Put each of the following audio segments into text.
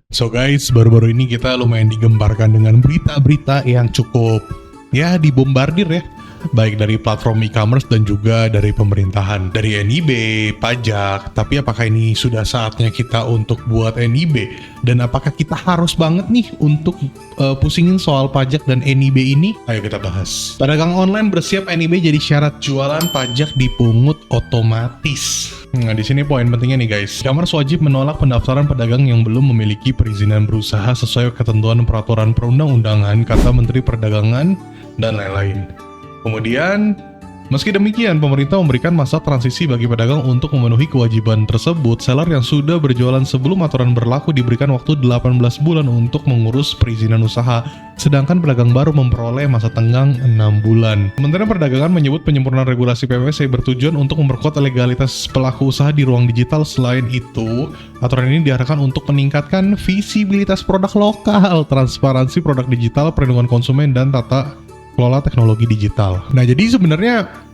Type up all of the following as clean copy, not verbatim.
So guys, baru-baru ini kita lumayan digembarkan dengan berita-berita yang cukup dibombardir ya. Baik dari platform e-commerce dan juga dari pemerintahan, dari NIB, pajak. Tapi apakah ini sudah saatnya kita untuk buat NIB? Dan apakah kita harus banget nih untuk pusingin soal pajak dan NIB ini? Ayo kita bahas. Pedagang online bersiap NIB jadi syarat jualan, pajak dipungut otomatis. Nah, di sini poin pentingnya nih guys. E-commerce wajib menolak pendaftaran pedagang yang belum memiliki perizinan berusaha sesuai ketentuan peraturan perundang-undangan, kata Menteri Perdagangan dan lain-lain. Kemudian, meski demikian, pemerintah memberikan masa transisi bagi pedagang untuk memenuhi kewajiban tersebut. Seller yang sudah berjualan sebelum aturan berlaku diberikan waktu 18 bulan untuk mengurus perizinan usaha, sedangkan pedagang baru memperoleh masa tenggang 6 bulan. Kementerian Perdagangan menyebut penyempurnaan regulasi PPWC bertujuan untuk memperkuat legalitas pelaku usaha di ruang digital. Selain itu, aturan ini diarahkan untuk meningkatkan visibilitas produk lokal, transparansi produk digital, perlindungan konsumen, dan tata kelola teknologi digital. Nah, jadi sebenarnya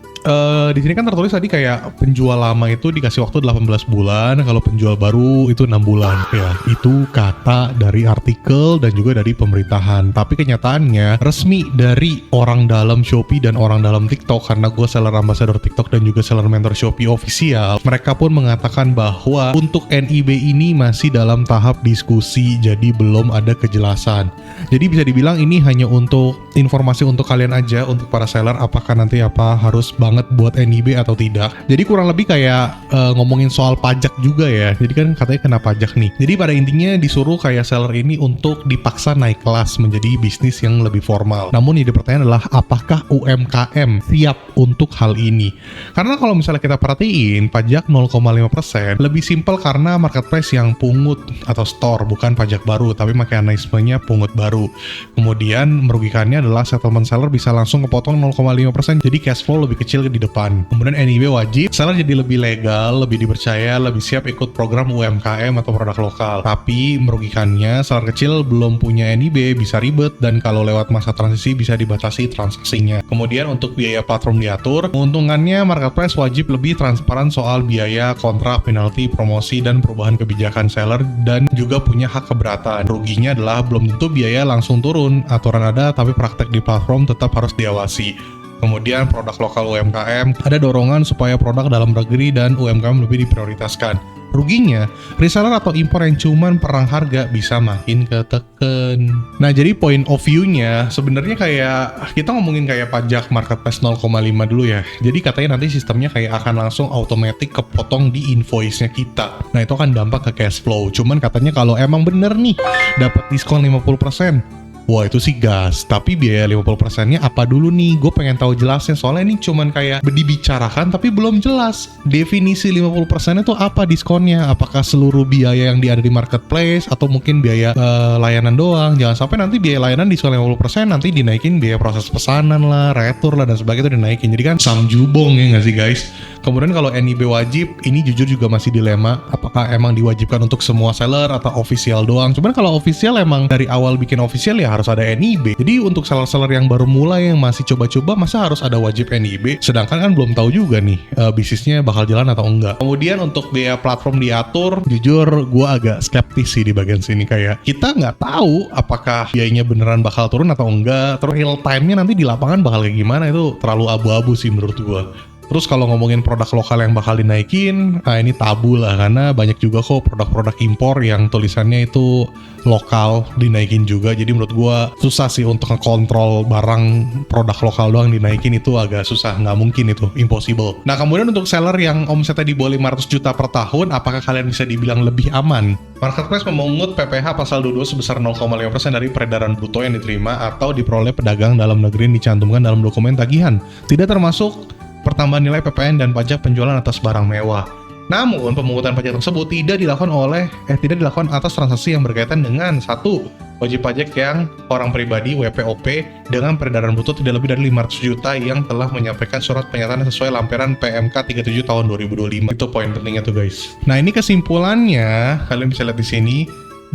di sini kan tertulis tadi kayak penjual lama itu dikasih waktu 18 bulan, kalau penjual baru itu 6 bulan. Ya, itu kata dari artikel dan juga dari pemerintahan. Tapi kenyataannya resmi dari orang dalam Shopee dan orang dalam TikTok, karena gue seller ambassador TikTok dan juga seller mentor Shopee official, mereka pun mengatakan bahwa untuk NIB ini masih dalam tahap diskusi, jadi belum ada kejelasan. Jadi bisa dibilang ini hanya untuk informasi untuk kalian aja, untuk para seller, apakah nanti harus banget buat NIB atau tidak. Jadi kurang lebih kayak ngomongin soal pajak juga ya. Jadi kan katanya kena pajak nih. Jadi pada intinya disuruh kayak seller ini untuk dipaksa naik kelas menjadi bisnis yang lebih formal. Namun yang pertanyaan adalah apakah UMKM siap untuk hal ini? Karena kalau misalnya kita perhatiin pajak 0,5% lebih simpel karena marketplace yang pungut atau store, bukan pajak baru, tapi mekanismenya pungut baru. Kemudian merugikannya adalah settlement seller bisa langsung kepotong 0,5%, jadi cash flow lebih kecil di depan. Kemudian NIB wajib, seller jadi lebih legal, lebih dipercaya, lebih siap ikut program UMKM atau produk lokal. Tapi merugikannya, seller kecil belum punya NIB bisa ribet, dan kalau lewat masa transisi bisa dibatasi transaksinya. Kemudian untuk biaya platform diatur, keuntungannya marketplace wajib lebih transparan soal biaya, kontrak, penalti, promosi, dan perubahan kebijakan seller, dan juga punya hak keberatan. Ruginya adalah belum tentu biaya langsung turun, aturan ada tapi praktek di platform tetap harus diawasi. Kemudian produk lokal UMKM, ada dorongan supaya produk dalam negeri dan UMKM lebih diprioritaskan. Ruginya, reseller atau impor yang cuman perang harga bisa makin keteken. Nah, jadi point of view-nya sebenarnya kayak kita ngomongin kayak pajak marketplace 0,5 dulu ya. Jadi katanya nanti sistemnya kayak akan langsung otomatis kepotong di invoice-nya kita. Nah, itu akan dampak ke cash flow. Cuman katanya kalau emang bener nih dapat diskon 50%, wah itu sih gas, tapi biaya 50%-nya apa dulu nih? Gue pengen tahu jelasnya, soalnya ini cuman kayak dibicarakan tapi belum jelas. Definisi 50%-nya tuh apa diskonnya? Apakah seluruh biaya yang ada di marketplace atau mungkin biaya layanan doang? Jangan sampai nanti biaya layanan diskon 50% nanti dinaikin biaya proses pesanan lah, retur lah dan sebagainya itu dinaikin. Jadi kan samjubong ya nggak sih guys? Kemudian kalau NIB wajib, ini jujur juga masih dilema. Apakah emang diwajibkan untuk semua seller atau official doang? Cuman kalau official emang dari awal bikin official ya harus ada NIB. Jadi untuk seller-seller yang baru mulai yang masih coba-coba, masa harus ada wajib NIB? Sedangkan kan belum tahu juga nih bisnisnya bakal jalan atau enggak. Kemudian untuk biaya platform diatur, jujur gue agak skeptis sih di bagian sini. Kayak kita nggak tahu apakah biayanya beneran bakal turun atau enggak. Terus real time-nya nanti di lapangan bakal kayak gimana, itu terlalu abu-abu sih menurut gue. Terus kalau ngomongin produk lokal yang bakal dinaikin, nah ini tabu lah, karena banyak juga kok produk-produk impor yang tulisannya itu lokal dinaikin juga. Jadi menurut gua susah sih untuk ngekontrol barang produk lokal doang dinaikin, itu agak susah, nggak mungkin, itu impossible. Nah kemudian untuk seller yang omsetnya di bawah 500 juta per tahun, apakah kalian bisa dibilang lebih aman? Marketplace memungut PPh pasal 22 sebesar 0,5% dari peredaran bruto yang diterima atau diperoleh pedagang dalam negeri yang dicantumkan dalam dokumen tagihan. Tidak termasuk pertambahan nilai PPN dan pajak penjualan atas barang mewah. Namun, pemungutan pajak tersebut tidak dilakukan atas transaksi yang berkaitan dengan 1. Wajib pajak yang orang pribadi WPOP dengan peredaran bruto tidak lebih dari 500 juta yang telah menyampaikan surat pernyataan sesuai lampiran PMK 37 tahun 2025. Itu poin pentingnya tuh guys. Nah, ini kesimpulannya, kalian bisa lihat di sini.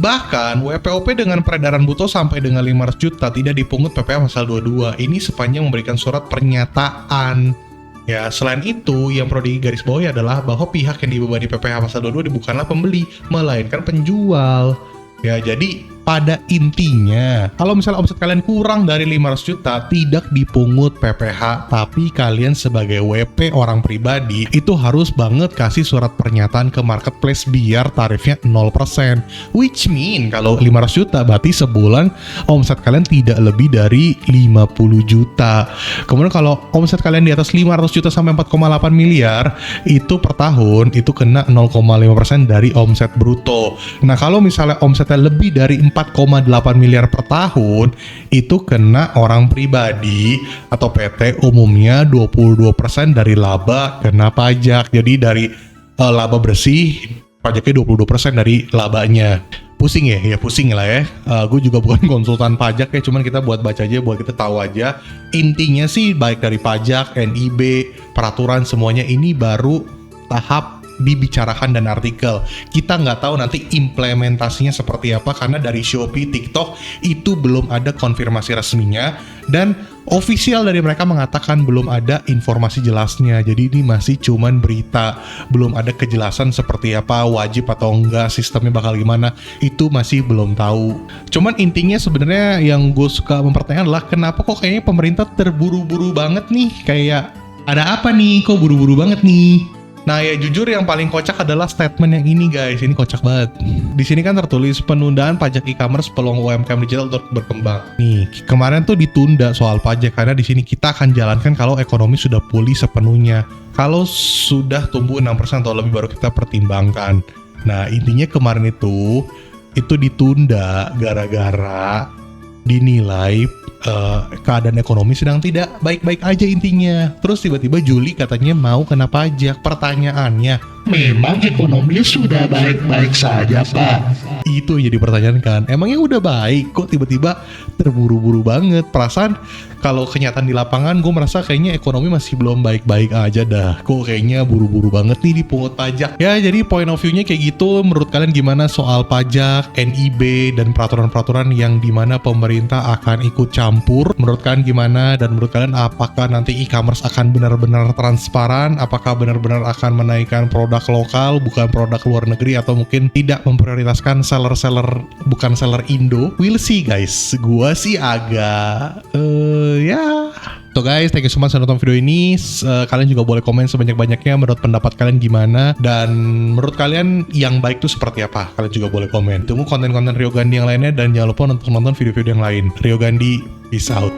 Bahkan WPOP dengan peredaran bruto sampai dengan 500 juta tidak dipungut PPh pasal 22. Ini sepanjang memberikan surat pernyataan. Ya, selain itu, yang perlu digarisbawahi adalah bahwa pihak yang dibebani PPh pasal 22 bukanlah pembeli, melainkan penjual. Ya, jadi pada intinya, kalau misalnya omset kalian kurang dari 500 juta, tidak dipungut PPh, tapi kalian sebagai WP orang pribadi, itu harus banget kasih surat pernyataan ke marketplace biar tarifnya 0%. Which mean, kalau 500 juta, berarti sebulan omset kalian tidak lebih dari 50 juta. Kemudian kalau omset kalian di atas 500 juta sampai 4,8 miliar, itu per tahun, itu kena 0,5% dari omset bruto. Nah, kalau misalnya omsetnya lebih dari 4,8 miliar per tahun, itu kena orang pribadi atau PT umumnya 22% dari laba kena pajak. Jadi dari laba bersih, pajaknya 22% dari labanya. Pusing ya? Ya pusing lah ya. Gue juga bukan konsultan pajak ya, cuman kita buat baca aja, buat kita tahu aja. Intinya sih baik dari pajak, NIB, peraturan semuanya ini baru tahap dibicarakan dan artikel. Kita nggak tahu nanti implementasinya seperti apa karena dari Shopee, TikTok itu belum ada konfirmasi resminya dan official dari mereka mengatakan belum ada informasi jelasnya. Jadi ini masih cuman berita, belum ada kejelasan seperti apa, wajib atau enggak, sistemnya bakal gimana, itu masih belum tahu. Cuman intinya sebenarnya yang gue suka mempertanyakan adalah kenapa kok kayaknya pemerintah terburu-buru banget nih, kayak ada apa nih, kok buru-buru banget nih. Nah ya jujur yang paling kocak adalah statement yang ini guys, ini kocak banget. Di sini kan tertulis penundaan pajak e-commerce peluang UMKM digital untuk berkembang. Nih kemarin tuh ditunda soal pajak karena di sini kita akan jalankan kalau ekonomi sudah pulih sepenuhnya. Kalau sudah tumbuh 6% atau lebih baru kita pertimbangkan. Nah intinya kemarin itu ditunda gara-gara dinilai keadaan ekonomi sedang tidak baik-baik aja intinya. Terus tiba-tiba Juli katanya mau kena pajak. Pertanyaannya, memang ekonominya sudah baik-baik saja, Pak. itu yang jadi pertanyaan kan. Emangnya udah baik, kok tiba-tiba terburu-buru banget? Perasaan kalau kenyataan di lapangan gue merasa kayaknya ekonomi masih belum baik-baik aja dah. Kok kayaknya buru-buru banget nih dipungut pajak. Ya jadi point of view-nya kayak gitu. Menurut kalian gimana soal pajak, NIB, dan peraturan-peraturan yang dimana pemerintah akan ikut campur? Menurut kalian gimana? Dan menurut kalian apakah nanti e-commerce akan benar-benar transparan? Apakah benar-benar akan menaikkan produk lokal, bukan produk luar negeri? Atau mungkin tidak memprioritaskan seller-seller, bukan seller Indo? We'll see guys. Gua sih agak ya. So guys, thank you so much sudah nonton video ini. Kalian juga boleh komen sebanyak-banyaknya menurut pendapat kalian gimana, dan menurut kalian yang baik itu seperti apa. Kalian juga boleh komen. Tunggu konten-konten Rio Gandhi yang lainnya, dan jangan lupa untuk nonton video-video yang lain. Rio Gandhi, peace out.